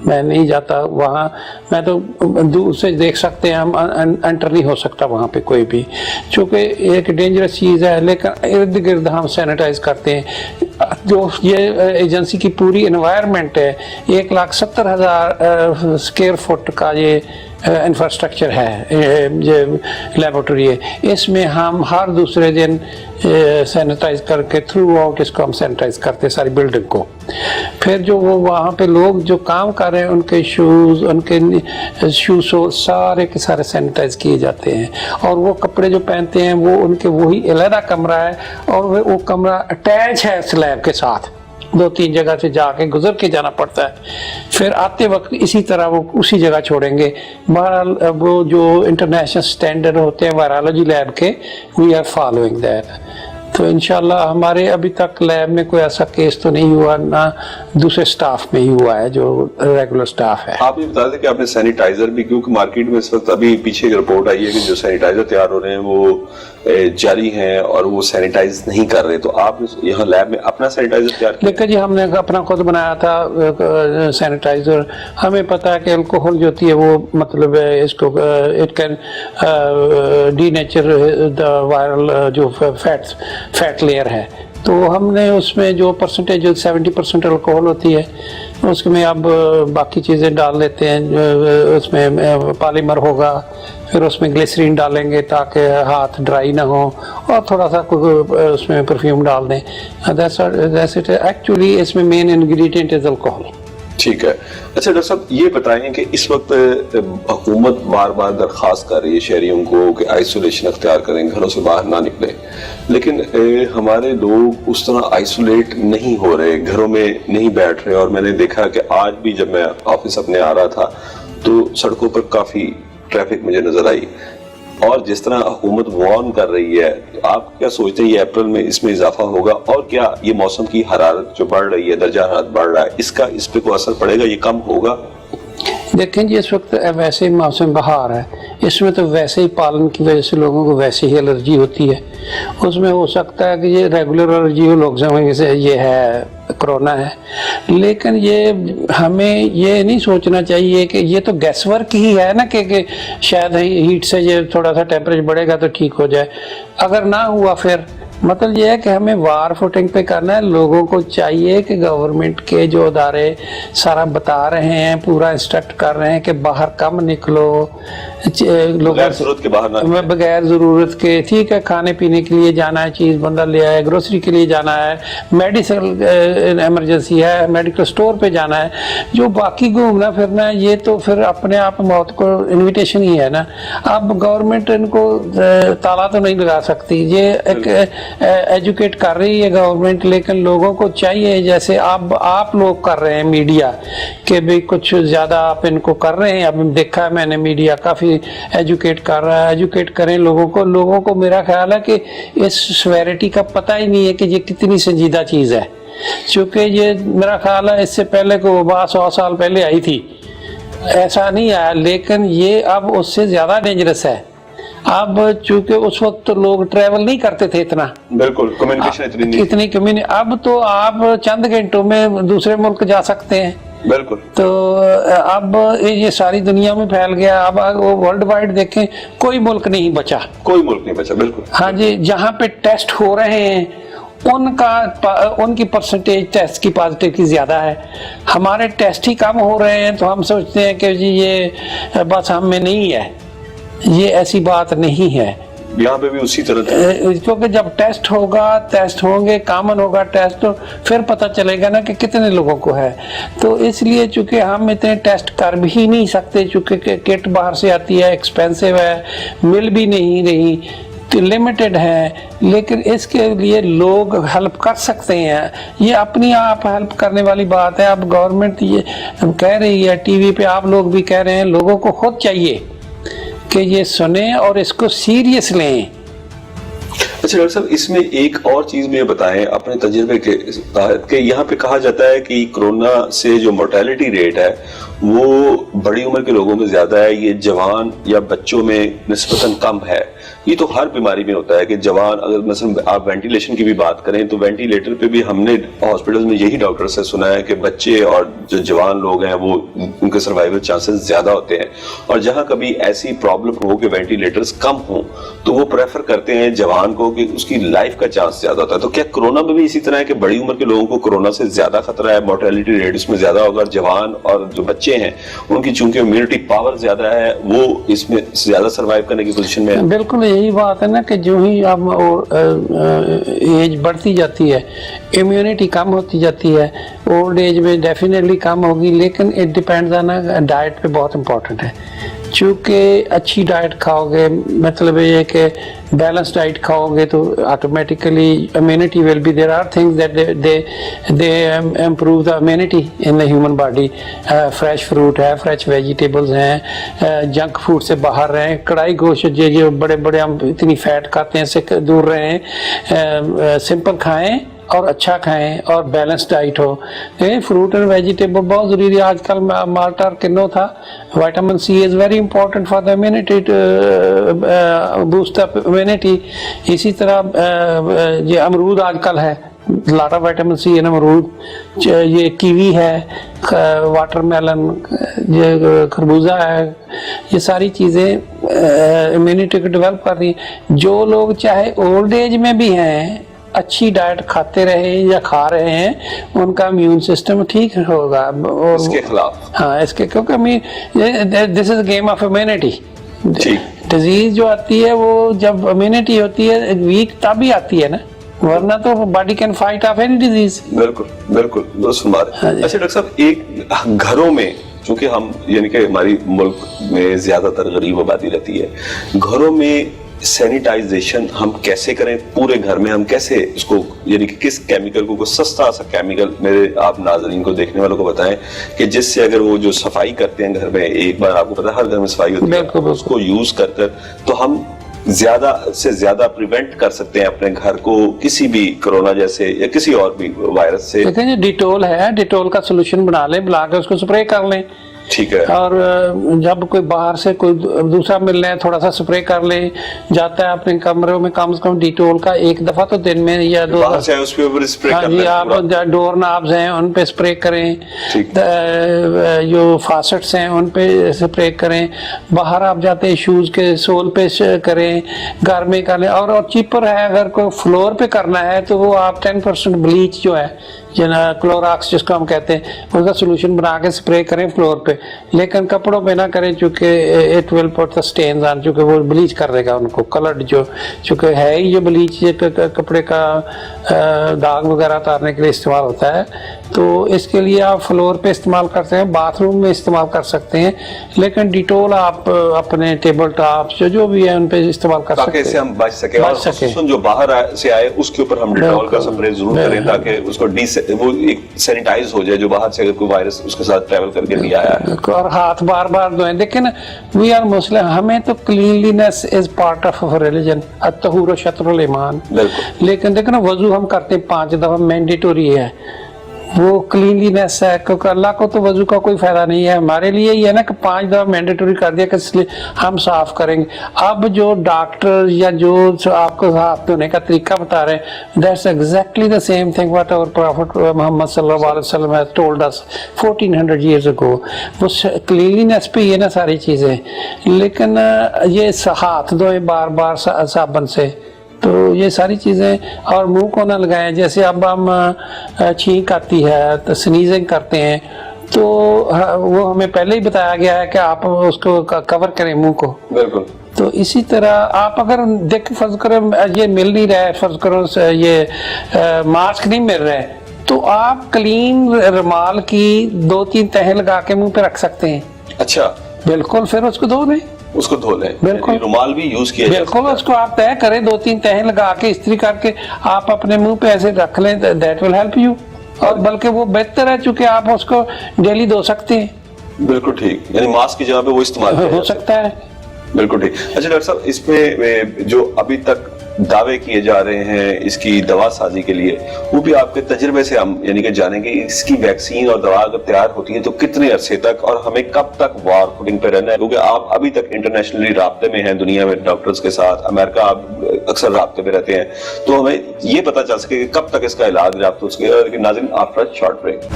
میں نہیں جاتا وہاں, میں تو دور سے دیکھ سکتے ہیں, ہم انٹر نہیں ہو سکتا وہاں پہ کوئی بھی, چونکہ ایک ڈینجرس چیز ہے. لیکن ارد گرد ہم سینیٹائز کرتے ہیں. جو یہ ایجنسی کی پوری انوائرمنٹ ہے 1,70,000 اسکوائر فٹ کا یہ انفراسٹرکچر ہے, لیبورٹری ہے, اس میں ہم ہر دوسرے دن سینیٹائز کر کے تھرو آؤٹ اس کو ہم سینیٹائز کرتے ہیں ساری بلڈنگ کو. پھر جو وہ وہاں پہ لوگ جو کام کر رہے ہیں ان کے شوز سارے کے سارے سینیٹائز کیے جاتے ہیں, اور وہ کپڑے جو پہنتے ہیں وہ ان کے وہی علیحدہ کمرہ ہے, اور وہ کمرہ اٹیچ ہے اس لیب کے ساتھ, 2-3 جگہ سے جا کے گزر کے جانا پڑتا ہے. پھر آتے وقت اسی طرح وہ اسی جگہ چھوڑیں گے. بہرحال وہ جو انٹرنیشنل سٹینڈرڈ ہوتے ہیں وائرالوجی لیب کے, وی آر فالوئنگ دیٹ. تو انشاءاللہ ہمارے ابھی تک لیب میں کوئی ایسا کیس تو نہیں ہوا, نہ دوسرے سٹاف میں ہی ہوا ہے جو ریگولر سٹاف ہے. آپ یہ بتا دیں کہ آپ نے سینیٹائزر بھی, کیونکہ مارکیٹ میں اس وقت ابھی پیچھے ایک رپورٹ آئی ہے کہ جو سینیٹائزر تیار ہو رہے ہیں وہ جاری ہیں اور وہ سینیٹائز نہیں کر رہے, تو آپ یہاں لیب میں اپنا سینیٹائزر تیار کیا؟ دیکھیں جی, ہم نے اپنا خود بنایا تھا سینیٹائزر. ہمیں پتا ہے کہ الکوہول جو ہوتی ہے وہ مطلب اس کو it can D nature the viral جو فیٹ لیئر ہے, تو ہم نے اس میں جو پرسنٹیج 70% الکوہول ہوتی ہے اس میں اب باقی چیزیں ڈال لیتے ہیں. اس میں پالیمر ہوگا, پھر اس میں گلیسرین ڈالیں گے تاکہ ہاتھ ڈرائی نہ ہو, اور تھوڑا سا اس میں پرفیوم ڈال دیں. ایکچولی اس میں مین انگریڈینٹ از الکوہول. ٹھیک ہے. اچھا ڈاکٹر صاحب یہ بتائیں کہ اس وقت حکومت بار بار درخواست کر رہی ہے شہریوں کو کہ آئسولیشن اختیار کریں, گھروں سے باہر نہ نکلیں, لیکن ہمارے لوگ اس طرح آئسولیٹ نہیں ہو رہے, گھروں میں نہیں بیٹھ رہے. اور میں نے دیکھا کہ آج بھی جب میں آفس اپنے آ رہا تھا تو سڑکوں پر کافی ٹریفک مجھے نظر آئی, اور جس طرح حکومت وارن کر رہی ہے, آپ کیا سوچتے ہیں یہ اپریل میں اس میں اضافہ ہوگا, اور کیا یہ موسم کی حرارت جو بڑھ رہی ہے, درجہ حرارت بڑھ رہا ہے, اس کا اس پہ کوئی اثر پڑے گا, یہ کم ہوگا؟ देखें जी, इस वक्त वैसे ही मौसम बहार है, इसमें तो वैसे ही पालन की वजह से लोगों को वैसे ही एलर्जी होती है। उसमें हो सकता है कि ये रेगुलर एलर्जी हो, लोग समझेंगे से ये है कोरोना है, लेकिन ये हमें ये नहीं सोचना चाहिए कि ये तो गैस वर्क ही है ना कि शायद हीट से ये थोड़ा सा टेम्परेचर बढ़ेगा तो ठीक हो जाए। अगर ना हुआ फिर मतलब ये है कि हमें वार फुटिंग पे करना है। लोगों को चाहिए कि गवर्नमेंट के जो अदारे सारा बता रहे हैं, पूरा इंस्ट्रक्ट कर रहे हैं कि बाहर कम निकलो, लोग बगैर जरूरत के, ठीक है, खाने पीने के लिए जाना है, चीज बंदा ले आए, ग्रोसरी के लिए जाना है, मेडिकल इमरजेंसी है, मेडिकल स्टोर पे जाना है, जो बाकी घूमना फिरना है ये तो फिर अपने आप मौत को इन्विटेशन ही है ना। अब गवर्नमेंट इनको ताला तो नहीं लगा सकती, ये एक एजुकेट कर रही है गवर्नमेंट, लेकिन लोगों को चाहिए जैसे अब आप लोग कर रहे हैं मीडिया के भी कुछ ज्यादा आप इनको कर रहे हैं। अब देखा है मैंने मीडिया काफी एजुकेट कर रहा है, एजुकेट करें लोगों को मेरा ख्याल है कि इस सेवेरिटी का पता ही नहीं है कि ये कितनी संजीदा चीज है, क्योंकि ये मेरा ख्याल है इससे पहले को वबा 100 साल पहले आई थी, ऐसा नहीं आया, लेकिन ये अब उससे ज्यादा डेंजरस है। अब चूंकि उस वक्त तो लोग ट्रेवल नहीं करते थे इतना, बिल्कुल कम्युनिकेशन इतनी कम्युनिकेशन, अब तो आप चंद घंटों में दूसरे मुल्क जा सकते हैं, बिल्कुल। तो अब ये सारी दुनिया में फैल गया। अब वर्ल्ड वाइड देखें, कोई मुल्क नहीं बचा, बिल्कुल। हाँ जी, जहाँ पे टेस्ट हो रहे हैं उनकी परसेंटेज टेस्ट की पॉजिटिव की ज्यादा है, हमारे टेस्ट ही कम हो रहे हैं, तो हम सोचते हैं कि जी ये बस हम में नहीं है। ये ऐसी बात नहीं है, यहाँ पे भी उसी तरह, क्योंकि जब टेस्ट होंगे, कॉमन होगा टेस्ट, तो फिर पता चलेगा ना कि कितने लोगों को है। तो इसलिए चूंकि हम इतने टेस्ट कर भी नहीं सकते, चूंकि किट बाहर से आती है, एक्सपेंसिव है, मिल भी नहीं रही, तो लिमिटेड है, लेकिन इसके लिए लोग हेल्प कर सकते हैं। ये अपनी आप हेल्प करने वाली बात है। अब गवर्नमेंट ये कह रही है, टीवी पे आप लोग भी कह रहे हैं, लोगों को खुद चाहिए कि ये सुने और इसको सीरियस लें। अच्छा डॉक्टर साहब, इसमें एक और चीज मुझे बताएं अपने तजुर्बे के तहत कि यहाँ पे कहा जाता है कि कोरोना से जो मोर्टेलिटी रेट है वो बड़ी उम्र के लोगों में ज्यादा है, ये जवान या बच्चों में निस्बतन कम है। ये तो हर बीमारी में होता है कि जवान, अगर मसलन आप वेंटिलेशन की भी बात करें तो वेंटिलेटर पे भी हमने हॉस्पिटल में यही डॉक्टर से सुना है कि बच्चे और जो जवान लोग हैं वो उनके सर्वाइवल चांसेस ज्यादा होते हैं, और जहां कभी ऐसी प्रॉब्लम हो कि वेंटिलेटर्स कम हो तो वो प्रेफर करते हैं जवान को कि उसकी लाइफ का चांस ज्यादा होता है। तो क्या कोरोना में भी इसी तरह है कि बड़ी उम्र के लोगों को कोरोना से ज्यादा खतरा है, मोर्टेलिटी रेट इसमें ज्यादा होगा, जवान और जो बच्चे हैं उनकी चूंकि इम्यूनिटी पावर ज्यादा है वो इसमें ज्यादा सर्वाइव करने की पोजीशन में है? बिल्कुल यही बात है ना कि जो ही अब एज बढ़ती जाती है, इम्यूनिटी कम होती जाती है, ओल्ड एज में डेफिनेटली कम होगी, लेकिन इट डिपेंड्स ऑन डाइट पे बहुत इंपॉर्टेंट है। चूँकि अच्छी डाइट खाओगे, मतलब ये कि बैलेंस डाइट खाओगे तो automatically immunity will be, there are things that they improve the immunity in the human body. Fresh fruit है, फ्रेश वेजिटेबल्स हैं, जंक फूड से बाहर रहें, कढ़ाई गोश्त जो बड़े बड़े हम इतनी फैट खाते हैं इससे दूर रहें, सिंपल खाएं और अच्छा खाएं और बैलेंस डाइट हो। फ्रूट एंड वेजिटेबल बहुत जरूरी है। आजकल माल्टा और किन्नो था, vitamin C is very important for the immunity, boost up immunity. इसी तरह ये अमरूद आजकल है, lot of vitamin C in amrud, ये कीवी है, वाटरमेलन, ये खरबूजा है, ये सारी चीज़ें इम्यूनिटी को डेवलप कर रही हैं। जो लोग चाहे ओल्ड एज में भी हैं, अच्छी डाइट खाते रहे या खा रहे हैं, उनका इम्यून सिस्टम ठीक होगा। और इसके खिलाफ, हाँ, इसके, क्योंकि this is game of immunity. Disease जो आती है वो जब इम्यूनिटी होती है वीक तभी आती है ना, वरना तो body can fight of any disease. बिल्कुल बिल्कुल दोस्त। अच्छा डॉक्टर साहब, एक घरों में, चूंकि हम यानी कि हमारी मुल्क में ज्यादातर गरीब आबादी रहती है, घरों में सैनिटाइजेशन हम कैसे करें? पूरे घर में हम कैसे इसको, यानी कि किस केमिकल को, सस्ता सा केमिकल मेरे आप नाज़रीन को, देखने वालों को बताएं कि जिससे अगर वो जो सफाई करते हैं घर में, एक बार आपको पता है हर घर में सफाई होती है, उसको यूज कर तो हम ज्यादा से ज्यादा प्रिवेंट कर सकते हैं अपने घर को किसी भी कोरोना जैसे या किसी और भी वायरस से। देखिए डिटोल है, डिटोल का सोल्यूशन बना लें, बुला के उसको स्प्रे कर लें, ठीक है। और जब कोई बाहर से कोई दूसरा मिलने है थोड़ा सा स्प्रे कर ले जाता है अपने कमरे में, कम से कम डिटोल का 1 दफा तो दिन में या 2 बाहर से उस पे ऊपर स्प्रे हाँ करना जी, है आप पूरा। डोर नाब्स हैं उन पे स्प्रे करें, ठीक। जो फासेट्स हैं उन पे स्प्रे करें, बाहर आप जाते हैं शूज के सोल पे करें, घर में करें। और चीपर है, अगर कोई फ्लोर पे करना है तो वो आप 10% ब्लीच जो है क्लोराक्स जिसको हम कहते हैं उसका सोल्यूशन बना के स्प्रे करें फ्लोर पे, लेकिन कपड़ों पे ना करें चूंकि it will put the stains on, चूंकि वो ब्लीच कर देगा उनको, कलर्ड जो चूंकि है ही जो ब्लीच कपड़े का दाग वगैरह उतारने के लिए इस्तेमाल होता है, तो इसके लिए आप फ्लोर पे इस्तेमाल करते हैं, बाथरूम में इस्तेमाल कर सकते हैं, लेकिन डिटोल आप अपने टेबल टॉप जो भी है उन पे इस्तेमाल कर सकते हैं ताकि हम बच सके। और खुसूसन जो बाहर से आए उसके ऊपर हम डिटॉल का स्प्रे जरूर करें ताकि उसको वो एक सैनिटाइज हो जाए, जो बाहर से अगर कोई वायरस उसके साथ ट्रैवल करके भी आया है। और हाथ बार बार धोएं। देखिए ना, वी आर मुस्लिम, हमें तो cleanliness is part of religion, अत्तहूर शत्रुल ईमान। लेकिन देखो ना, वजू हम करते हैं 5 दफा, मैंडेटरी है, वो क्लीनलीनेस है, क्योंकि अल्लाह को तो वजू का कोई फायदा नहीं है, हमारे लिए ही है ना कि 5 दफा मैंडेटरी कर दिया कि इसलिए हम साफ करेंगे। अब जो डॉक्टर या जो आपको हाथ धोने का तरीका बता रहे हैं, that's exactly the same thing what our prophet Muhammad सल्लल्लाहु अलैहि वसल्लम has told us 1400 years ago। वो क्लीनलीनेस पे ये ना सारी चीजें, लेकिन ये हाथ धोए बार बार साबुन से, तो ये सारी चीज़ें। और मुंह को ना लगाएं, जैसे अब हम छींक आती है तो स्नीजिंग करते हैं, तो वो हमें पहले ही बताया गया है कि आप उसको कवर करें मुंह को। बिल्कुल। तो इसी तरह आप अगर देख फर्ज करो ये मिल नहीं रहा है, फर्ज करो ये मास्क नहीं मिल रहा है, तो आप क्लीन रुमाल की 2-3 तहें लगा के मुंह पे रख सकते हैं। अच्छा, बिल्कुल, फिर उसको धो लें, उसको धो लें। बिल्कुल, रुमाल भी यूज किया बिल्कुल, उसको आप तय करें, 2-3 तहें लगा के इस्त्री करके आप अपने मुंह पे ऐसे रख लें, दैट विल हेल्प यू। और बल्कि वो बेहतर है चूंकि आप उसको डेली धो सकते हैं। बिल्कुल ठीक, यानी मास्क की जगह पे वो इस्तेमाल हो सकता है। बिल्कुल ठीक। अच्छा डॉक्टर साहब, इसमें जो अभी तक दावे किए जा रहे हैं इसकी दवा साजी के लिए, वो भी आपके तजुर्बे से हम यानी कि जानेंगे इसकी वैक्सीन और दवा अगर तैयार होती है तो कितने अरसे तक और हमें कब तक वॉर फुटिंग पे रहना है, क्योंकि आप अभी तक इंटरनेशनली राब्ते में हैं दुनिया में डॉक्टर्स के साथ, अमेरिका आप अक्सर राब्ते में रहते हैं, तो हमें ये पता चल सके कि कब तक इसका इलाज राब्ते उसके। लेकिन नाज़रीन, आफ्टर शॉर्ट ब्रेक।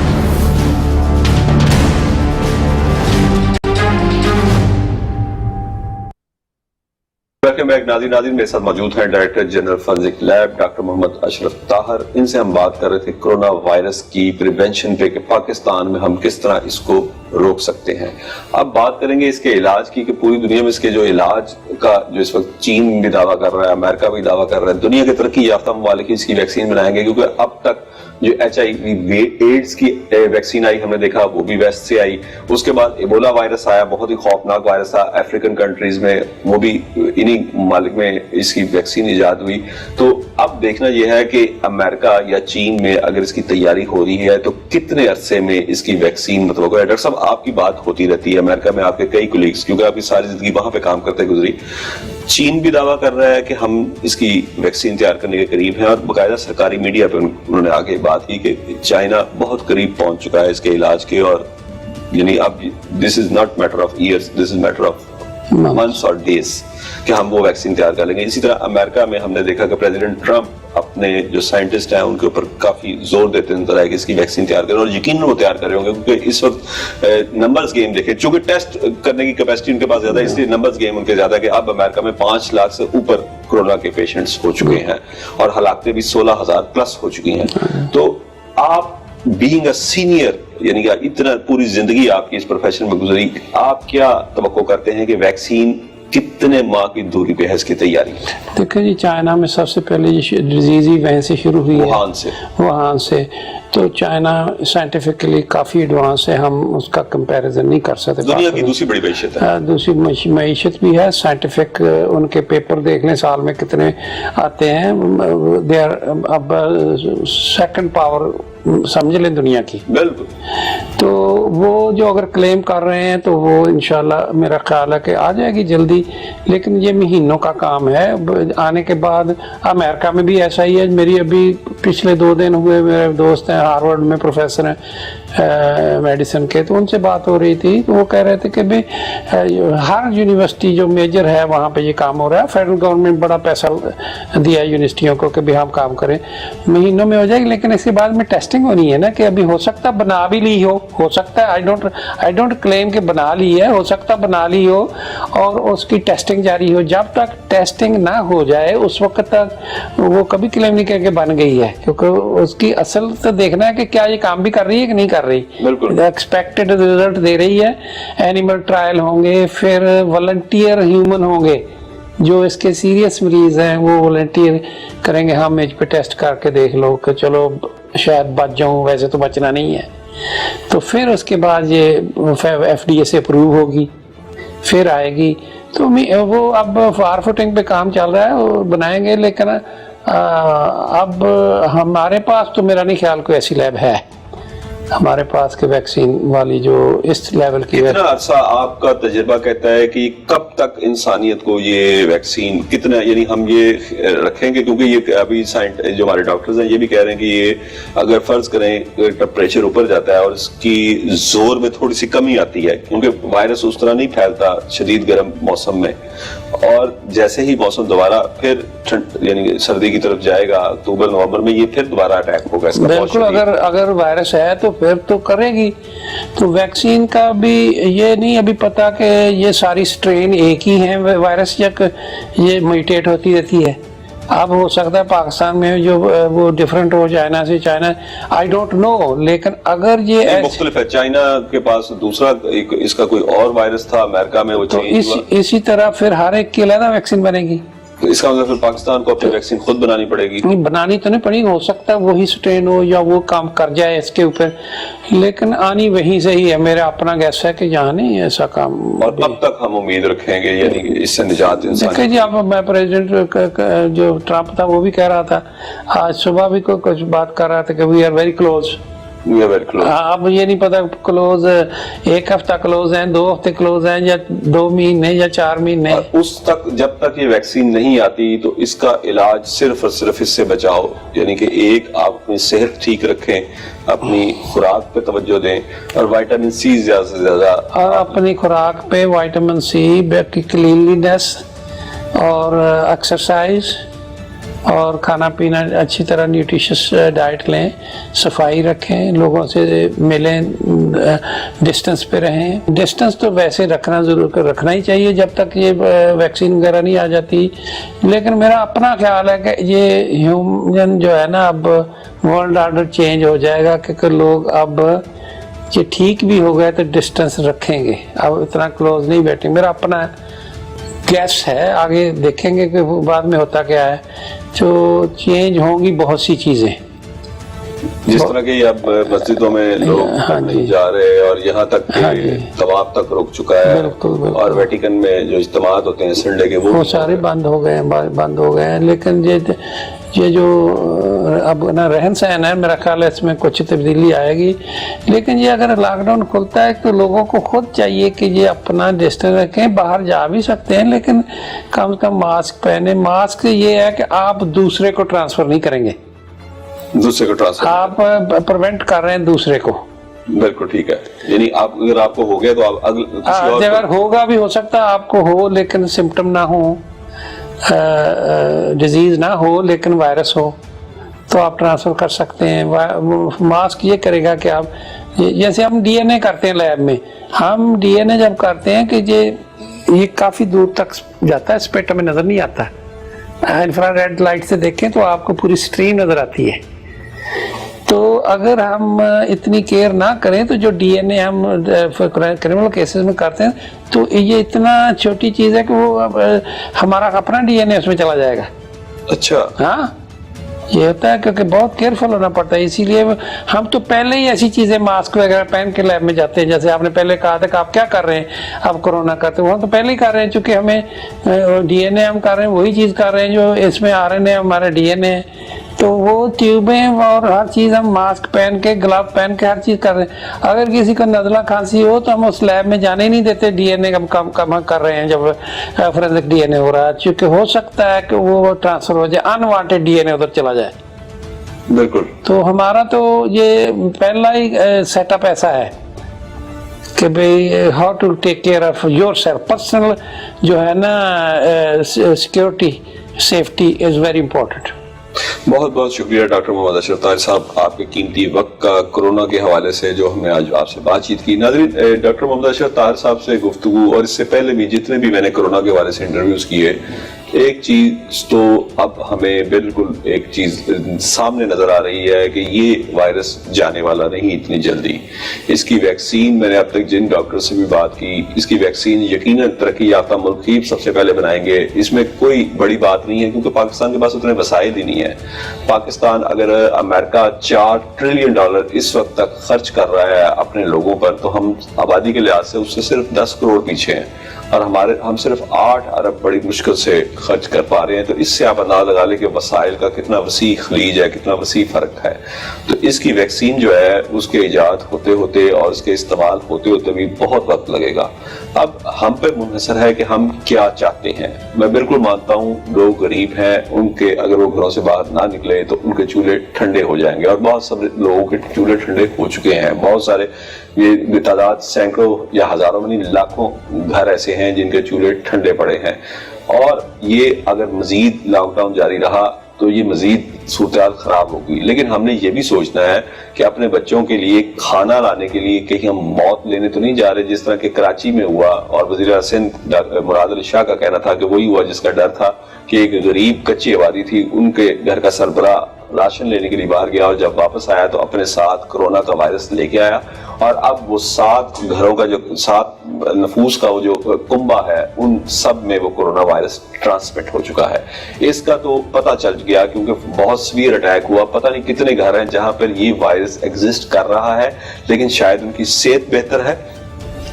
नाज़रीन मेरे साथ मौजूद हैं director general forensic lab doctor Muhammad Ashraf Tahir. इनसे हम बात कर रहे थे कोरोना वायरस की प्रिवेंशन पे कि पाकिस्तान में हम किस तरह इसको रोक सकते हैं। अब बात करेंगे इसके इलाज की कि पूरी दुनिया में इसके जो इलाज का जो इस वक्त चीन भी दावा कर रहा है, अमेरिका भी दावा कर रहा है, दुनिया के तरक्की याफ्ता ममालिक इसकी वैक्सीन बनाएंगे, क्योंकि अब तक जो HIV एड्स की वैक्सीन आई हमने देखा वो भी वेस्ट से आई, उसके बाद इबोला वायरस आया, बहुत ही खौफनाक वायरस था अफ्रीकन कंट्रीज में, वो भी इन्हीं ममालिक में इसकी वैक्सीन इजाद हुई। तो अब देखना यह है कि अमेरिका या चीन में अगर इसकी तैयारी हो रही है तो कितने अरसे में इसकी वैक्सीन मतलब डॉक्टर साहब आपकी बात होती रहती है, अमेरिका में आपके कई कोलीग्स, क्योंकि आपकी सारी जिंदगी वहां पे काम करते गुजरी, चीन भी दावा कर रहा है कि हम इसकी वैक्सीन तैयार करने के करीब हैं, और बाकायदा सरकारी मीडिया पे उन्होंने आगे बात की कि चाइना बहुत करीब पहुंच चुका है इसके इलाज के, और यानी अब this is not matter of years, this is matter of months और डेज कि हम वो वैक्सीन तैयार कर लेंगे। इसी तरह अमेरिका में हमने देखा कि प्रेसिडेंट ट्रंप अपने जो साइंटिस्ट हैं उनके ऊपर काफी जोर देते नजर आए कि इसकी वैक्सीन तैयार करें, और यकीन वो तैयार कर रहे होंगे, क्योंकि इस वक्त नंबर्स गेम देखे, चूंकि टेस्ट करने की कैपेसिटी उनके पास ज्यादा है, इसलिए नंबर्स गेम उनके ज्यादा कि अब अमेरिका में 5 लाख से ऊपर कोरोना के पेशेंट्स हो चुके हैं और हलाकतें भी 16,000 प्लस हो चुकी हैं। तो आप बीइंग अ सीनियर, यानी कि इतना पूरी जिंदगी आपकी इस प्रोफेशन में गुजरी, आप क्या तवक्को करते हैं कि वैक्सीन कितने माह की दूरी पे है इसकी तैयारी? देखिए जी, चाइना में सबसे पहले ये डिजीज ही वहीं से शुरू हुई है, वुहान से। तो चाइना साइंटिफिकली काफ़ी एडवांस है, हम उसका कंपैरिजन नहीं कर सकते। दुनिया की दूसरी बड़ी मैशत है, दूसरी मैशत भी है, साइंटिफिक उनके पेपर देख लें साल में कितने आते हैं, दे आर अब सेकंड पावर समझ लें दुनिया की। बिल्कुल। तो वो जो अगर क्लेम कर रहे हैं तो वो इंशाल्लाह मेरा ख्याल है कि आ जाएगी जल्दी, लेकिन ये महीनों का काम है। आने के बाद अमेरिका में भी ऐसा ही है, मेरी अभी पिछले 2 दिन हुए, मेरे दोस्त हैं हार्वर्ड में प्रोफेसर हैं मेडिसिन के, तो उनसे बात हो रही थी, तो वो कह रहे थे कि भाई हर यूनिवर्सिटी जो मेजर है वहाँ पे ये काम हो रहा है, फेडरल गवर्नमेंट बड़ा पैसा दिया है यूनिवर्सिटियों को कि भाई हम काम करें, महीनों में हो जाएगी, लेकिन इसके बाद में टेस्टिंग होनी है ना, कि अभी हो सकता बना भी ली हो सकता है, आई डोंट क्लेम कि बना ली है, हो सकता बना ली हो और उसकी टेस्टिंग जारी हो। जब तक टेस्टिंग ना हो जाए उस वक्त तक वो कभी क्लेम नहीं करके बन गई है, क्योंकि उसकी असल तो देखना है कि क्या ये काम भी कर रही है कि नहीं कर रही, एक्सपेक्टेड रिजल्ट दे रही है। एनिमल ट्रायल होंगे, फिर वॉलंटियर ह्यूमन होंगे, जो इसके सीरियस मरीज हैं वो वॉलंटियर करेंगे, हम इस पे टेस्ट करके देख लो कि चलो शायद बच जाऊं, वैसे तो बचना नहीं है। तो फिर उसके बाद ये FDA से अप्रूव होगी, फिर आएगी। तो वो अब फार फुटिंग पे काम चल रहा है, वो बनाएंगे, लेकिन अब हमारे पास तो मेरा नहीं ख्याल कोई ऐसी लैब है हमारे पास के वैक्सीन वाली जो इस लेवल की। कितना अरसा आपका तजुर्बा कहता है कि कब तक इंसानियत को ये वैक्सीन कितना, यानी हम ये रखेंगे, क्योंकि ये अभी जो हमारे डॉक्टर्स हैं ये भी कह रहे हैं कि ये अगर फर्ज करें टेम्परेचर ऊपर जाता है और इसकी जोर में थोड़ी सी कमी आती है, क्योंकि वायरस उस तरह नहीं फैलता शदीद गर्म मौसम में, और जैसे ही मौसम दोबारा फिर यानी सर्दी की तरफ जाएगा अक्टूबर नवंबर में, ये फिर दोबारा अटैक होगा इसका। बिल्कुल, अगर वायरस है तो फिर तो करेगी। तो वैक्सीन का भी ये नहीं अभी पता कि ये सारी स्ट्रेन एक ही हैं वायरस, या ये म्यूटेट होती रहती है। अब हो सकता है पाकिस्तान में जो वो डिफरेंट हो चाइना से, चाइना आई डोंट नो, लेकिन अगर ये मुख्तलिफ है, चाइना के पास दूसरा इसका कोई और वायरस था, अमेरिका में वो तो इसी तरह फिर हर एक की अलग वैक्सीन बनेगी। तो इसका मतलब फिर पाकिस्तान को अपनी वैक्सीन खुद बनानी पड़ेगी? नहीं, बनानी तो नहीं पड़ेगी, हो सकता है वही स्ट्रेन हो या वो काम कर जाए इसके ऊपर, लेकिन आनी वहीं से ही है। मेरा अपना गैस है कि यहाँ नहीं ऐसा काम। और कब तक हम उम्मीद रखेंगे यानी इससे निजात देखिए जी, अब मैं प्रेसिडेंट जो ट्रम्प था वो भी कह रहा था, आज सुबह भी कुछ बात कर रहा था कि वी आर वेरी क्लोज। अब ये नहीं पता क्लोज 1 हफ्ता क्लोज है, 2 हफ्ते क्लोज है, या 2 महीने या 4 महीने। उस तक जब तक ये वैक्सीन नहीं आती तो इसका इलाज सिर्फ और सिर्फ इससे बचाओ, यानी कि एक आप अपनी सेहत ठीक रखें, अपनी खुराक पे तवज्जो दें, और विटामिन सी ज्यादा से ज्यादा अपनी खुराक पे विटामिन सी, क्लीनलीनेस और एक्सरसाइज और खाना पीना अच्छी तरह न्यूट्रिशियस डाइट लें, सफाई रखें, लोगों से मिलें, डिस्टेंस पे रहें। डिस्टेंस तो वैसे रखना ही चाहिए जब तक ये वैक्सीन वगैरह नहीं आ जाती, लेकिन मेरा अपना ख्याल है कि ये ह्यूमन जो है ना, अब वर्ल्ड ऑर्डर चेंज हो जाएगा, क्योंकि लोग अब ये ठीक भी हो गए तो डिस्टेंस रखेंगे, अब इतना क्लोज नहीं बैठेंगे। मेरा अपना गैस है, आगे देखेंगे कि बाद में होता क्या है। जो चेंज होंगी बहुत सी चीजें, जिस तरह के अब मस्जिदों में लोग नहीं जा रहे, और यहाँ तक तवाफ तक रुक चुका है। बिल्कुल। और वेटिकन में जो इज्तिमात होते हैं संडे के वो सारे बंद हो गए हैं। लेकिन ये जो अब ना रहन सहन है, मेरा ख्याल है इसमें कुछ तब्दीली आएगी। लेकिन ये अगर लॉकडाउन खुलता है तो लोगों को खुद चाहिए कि ये अपना डिस्टेंस रखें, बाहर जा भी सकते हैं लेकिन कम से कम मास्क पहने। मास्क ये है कि आप दूसरे को ट्रांसफर नहीं करेंगे, दूसरे को ट्रांसफर आप प्रिवेंट कर रहे हैं दूसरे को। बिल्कुल ठीक है, यानी आप अगर आपको हो गया तो आप अगर होगा भी हो सकता है आपको हो, लेकिन सिम्टम ना हो, डिजीज ना हो, लेकिन वायरस हो, तो आप ट्रांसफर कर सकते हैं। मास्क ये करेगा कि आप, जैसे हम DNA करते हैं लैब में, हम DNA जब करते हैं कि ये काफी दूर तक जाता है, स्पेक्ट्रम में नजर नहीं आता। इंफ्रारेड लाइट से देखें तो आपको पूरी स्ट्रीम नजर आती है। तो अगर हम इतनी केयर ना करें तो जो DNA हम क्रिमिनल केसेस में करते हैं, तो ये इतना छोटी चीज है कि वो हमारा अपना DNA उसमें चला जाएगा। अच्छा, हाँ, ये होता है क्योंकि बहुत केयरफुल होना पड़ता है। इसीलिए हम तो पहले ही ऐसी चीजें मास्क वगैरह पहन के लैब में जाते हैं। जैसे आपने पहले कहा था कि आप क्या कर रहे हैं, आप कोरोना करते हो, हम तो पहले ही कर रहे हैं, चूंकि हमें DNA हम कर रहे हैं, वही चीज कर रहे हैं जो इसमें RNA हमारा DNA है। तो वो ट्यूबें और हर चीज हम मास्क पहन के, ग्लव पहन के हर चीज कर रहे हैं। अगर किसी को नज़ला खांसी हो तो हम उस लैब में जाने ही नहीं देते। DNA कम कर रहे हैं जब फोरेंसिक DNA हो रहा है, क्योंकि हो सकता है कि वो ट्रांसफर हो जाए, अनवांटेड DNA उधर चला जाए। بالکل. تو ہمارا تو یہ پہلا ہی سیٹ اپ ایسا ہے کہ بھئی how to take care of yourself. Personal جو ہے نا security safety is very important. بہت بہت شکریہ ڈاکٹر محمد اشرف طاہر صاحب آپ کے قیمتی وقت کا کورونا کے حوالے سے جو ہم نے آج آپ سے بات چیت کی. ناظرین ڈاکٹر محمد اشرف طاہر صاحب سے گفتگو اور اس سے پہلے بھی جتنے بھی میں نے کورونا کے حوالے سے انٹرویوز کیے ایک چیز تو اب ہمیں بالکل ایک چیز سامنے نظر آ رہی ہے کہ یہ وائرس جانے والا نہیں اتنی جلدی. اس کی ویکسین میں نے اب تک جن ڈاکٹر سے بھی بات کی اس کی ویکسین یقیناً ترقی یافتہ ملک ہی سب سے پہلے بنائیں گے. اس میں کوئی بڑی بات نہیں ہے کیونکہ پاکستان کے پاس اتنے وسائل ہی نہیں ہے. پاکستان اگر امریکہ $4 ٹریلین اس وقت تک خرچ کر رہا ہے اپنے لوگوں پر تو ہم آبادی کے لحاظ سے اس سے صرف 10 کروڑ پیچھے ہیں اور ہم صرف 8 ارب بڑی مشکل سے خرچ کر پا رہے ہیں. تو اس سے آپ اندازہ لگا لیں کہ وسائل کا کتنا وسیع خلیج ہے, کتنا وسیع فرق ہے. تو اس کی ویکسین جو ہے اس کے ایجاد ہوتے ہوتے اور اس کے استعمال ہوتے ہوتے بھی بہت وقت لگے گا. اب ہم پہ منحصر ہے کہ ہم کیا چاہتے ہیں. میں بالکل مانتا ہوں لوگ غریب ہیں, ان کے اگر وہ گھروں سے باہر نہ نکلے تو ان کے چولہے ٹھنڈے ہو جائیں گے اور بہت سارے لوگوں کے چولہے ٹھنڈے ہو چکے ہیں. بہت سارے یہ تعداد سینکڑوں یا ہزاروں میں نہیں لاکھوں گھر ایسے ہیں جن کے چولہے ٹھنڈے پڑے ہیں. اور یہ اگر مزید لاک ڈاؤن جاری رہا تو یہ مزید صورتحال خراب ہوگی. لیکن ہم نے یہ بھی سوچنا ہے کہ اپنے بچوں کے لیے کھانا لانے کے لیے کہیں ہم موت لینے تو نہیں جا رہے جس طرح کہ کراچی میں ہوا اور وزیر سندھ مراد علی شاہ کا کہنا تھا کہ وہی ہوا جس کا ڈر تھا کہ ایک غریب کچی آبادی تھی ان کے گھر کا سربراہ راشن لینے کے لیے باہر گیا اور جب واپس آیا تو اپنے ساتھ کورونا کا وائرس لے کے آیا اور اب وہ 7 گھروں کا جو 7 نفوس کا وہ جو کنبہ ہے ان سب میں وہ کورونا وائرس ٹرانسمٹ ہو چکا ہے. اس کا تو پتہ چل گیا کیونکہ بہت سویر اٹیک ہوا. پتہ نہیں کتنے گھر ہیں جہاں پر یہ وائرس ایگزسٹ کر رہا ہے لیکن شاید ان کی صحت بہتر ہے,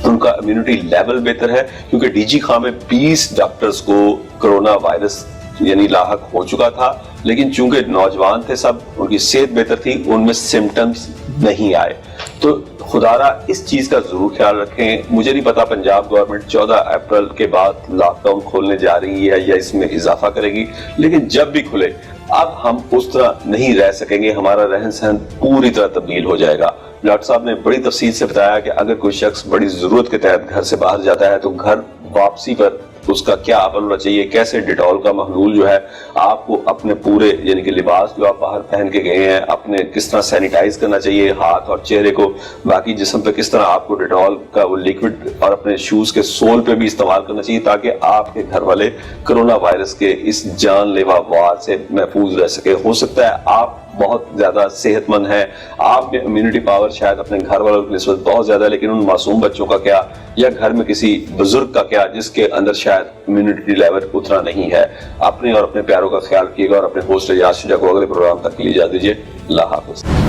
ان کا امیونٹی لیول بہتر ہے کیونکہ ڈی جی خان میں 20 ڈاکٹرز کو کورونا وائرس یعنی لاحق ہو چکا تھا لیکن چونکہ نوجوان تھے سب ان کی صحت بہتر تھی ان میں سمٹمز نہیں آئے. تو خدارا اس چیز کا ضرور خیال رکھیں. مجھے نہیں پتا پنجاب گورنمنٹ 14 اپریل کے بعد لاک ڈاؤن کھولنے جا رہی ہے یا اس میں اضافہ کرے گی لیکن جب بھی کھلے اب ہم اس طرح نہیں رہ سکیں گے. ہمارا رہن سہن پوری طرح تبدیل ہو جائے گا. ڈاکٹر صاحب نے بڑی تفصیل سے بتایا کہ اگر کوئی شخص بڑی ضرورت کے تحت گھر سے باہر جاتا ہے تو گھر واپسی پر اس کا کیا عمل ہونا چاہیے, کیسے ڈیٹول کا محلول جو ہے آپ کو اپنے پورے یعنی کہ لباس جو آپ باہر پہن کے گئے ہیں اپنے کس طرح سینیٹائز کرنا چاہیے ہاتھ اور چہرے کو, باقی جسم پہ کس طرح آپ کو ڈیٹول کا وہ لیکوڈ اور اپنے شوز کے سول پہ بھی استعمال کرنا چاہیے تاکہ آپ کے گھر والے کورونا وائرس کے اس جان لیوا وار سے محفوظ رہ سکے. ہو سکتا ہے آپ بہت زیادہ صحت مند ہیں, آپ میں امیونٹی پاور شاید اپنے گھر والوں کی نسبت بہت زیادہ, لیکن ان معصوم بچوں کا کیا یا گھر میں کسی بزرگ کا کیا جس کے اندر شاید امیونٹی لیول اتنا نہیں ہے. اپنے اور اپنے پیاروں کا خیال کیے گا اور اپنے ہوسٹ اجاز شجاع کو اگلے پروگرام تک کے لیے اجازت دیجیے. اللہ حافظ.